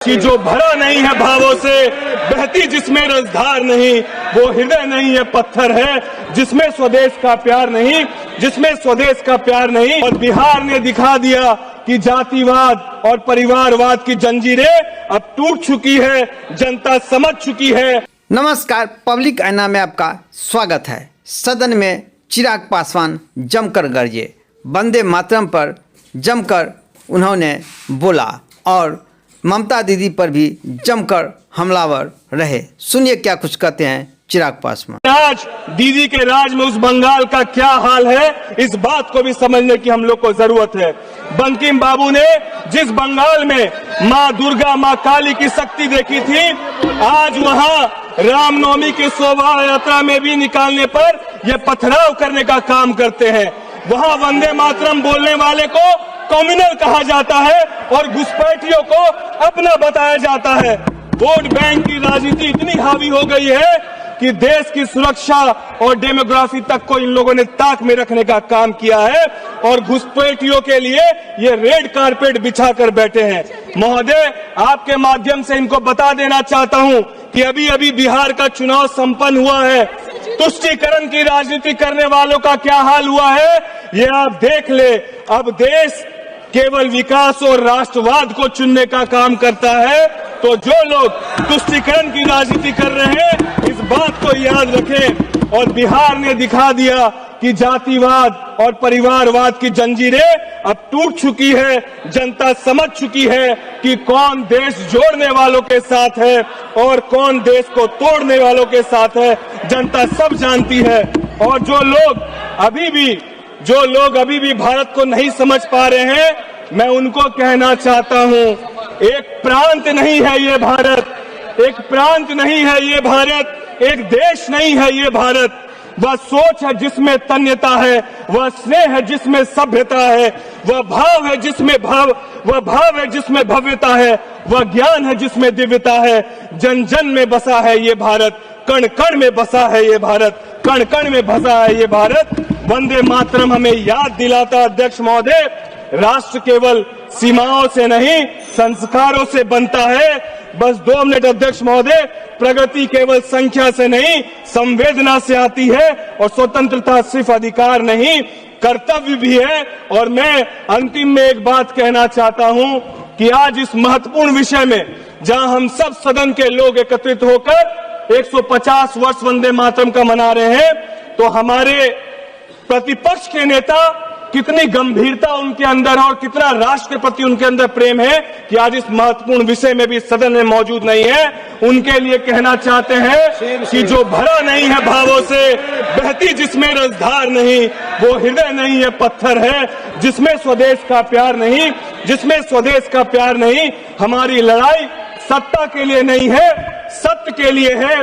कि जो भरा नहीं है भावों से, बहती जिसमें रसधार नहीं, वो हृदय नहीं है पत्थर है जिसमें स्वदेश का प्यार नहीं, जिसमें स्वदेश का प्यार नहीं। और बिहार ने दिखा दिया कि जातिवाद और परिवारवाद की जंजीरें अब टूट चुकी है, जनता समझ चुकी है। नमस्कार, पब्लिक आईना में आपका स्वागत है। सदन में चिराग पासवान जमकर गरजे, वंदे मातरम पर जमकर उन्होंने बोला और ममता दीदी पर भी जमकर हमलावर रहे। सुनिए क्या कुछ कहते हैं चिराग पासवान। आज दीदी के राज में उस बंगाल का क्या हाल है, इस बात को भी समझने की हम लोग को जरूरत है। बंकिम बाबू ने जिस बंगाल में माँ दुर्गा, माँ काली की शक्ति देखी थी, आज वहाँ रामनवमी की शोभा यात्रा में भी निकालने पर यह पथराव करने का काम करते हैं। वहाँ वंदे मातरम बोलने वाले को कम्युनल कहा जाता है और घुसपैठियों को अपना बताया जाता है। वोट बैंक की राजनीति इतनी हावी हो गई है कि देश की सुरक्षा और डेमोग्राफी तक को इन लोगों ने ताक में रखने का काम किया है और घुसपैठियों के लिए ये रेड कारपेट बिछा कर बैठे हैं। महोदय, आपके माध्यम से इनको बता देना चाहता हूं कि अभी अभी बिहार का चुनाव संपन्न हुआ है। तुष्टीकरण की राजनीति करने वालों का क्या हाल हुआ है, ये आप देख ले। अब देश केवल विकास और राष्ट्रवाद को चुनने का काम करता है, तो जो लोग तुष्टीकरण की राजनीति कर रहे हैं इस बात को याद रखें। और बिहार ने दिखा दिया कि जातिवाद और परिवारवाद की जंजीरें अब टूट चुकी है, जनता समझ चुकी है कि कौन देश जोड़ने वालों के साथ है और कौन देश को तोड़ने वालों के साथ है, जनता सब जानती है। और जो लोग अभी भी भारत को नहीं समझ पा रहे हैं, मैं उनको कहना चाहता हूं, एक प्रांत नहीं है ये भारत, एक प्रांत नहीं है ये भारत, एक देश नहीं है ये भारत। वह सोच है जिसमें तन्यता है, वह स्नेह है जिसमें सभ्यता है, वह भाव है जिसमें भव्यता है, वह ज्ञान है जिसमें दिव्यता है। जन जन में बसा है ये भारत, कण कण में बसा है ये भारत, कण कण में बसा है ये भारत। वंदे मातरम हमें याद दिलाता अध्यक्ष महोदय, राष्ट्र केवल सीमाओं से नहीं संस्कारों से बनता है। बस 2 मिनट अध्यक्ष महोदय, प्रगति केवल संख्या से नहीं संवेदना से आती है और स्वतंत्रता सिर्फ अधिकार नहीं कर्तव्य भी है। और मैं अंतिम में एक बात कहना चाहता हूं कि आज इस महत्वपूर्ण विषय में जहां हम सब सदन के लोग एकत्रित होकर 150 वर्ष वंदे मातरम का मना रहे हैं, तो हमारे प्रतिपक्ष के नेता कितनी गंभीरता उनके अंदर है और कितना राष्ट्र के प्रति उनके अंदर प्रेम है कि आज इस महत्वपूर्ण विषय में भी सदन में मौजूद नहीं है। उनके लिए कहना चाहते हैं कि जो भरा नहीं है भावों से, बहती जिसमें रसधार नहीं, वो हृदय नहीं है पत्थर है जिसमें स्वदेश का प्यार नहीं, जिसमें स्वदेश का प्यार नहीं। हमारी लड़ाई सत्ता के लिए नहीं है, सत्य के लिए है।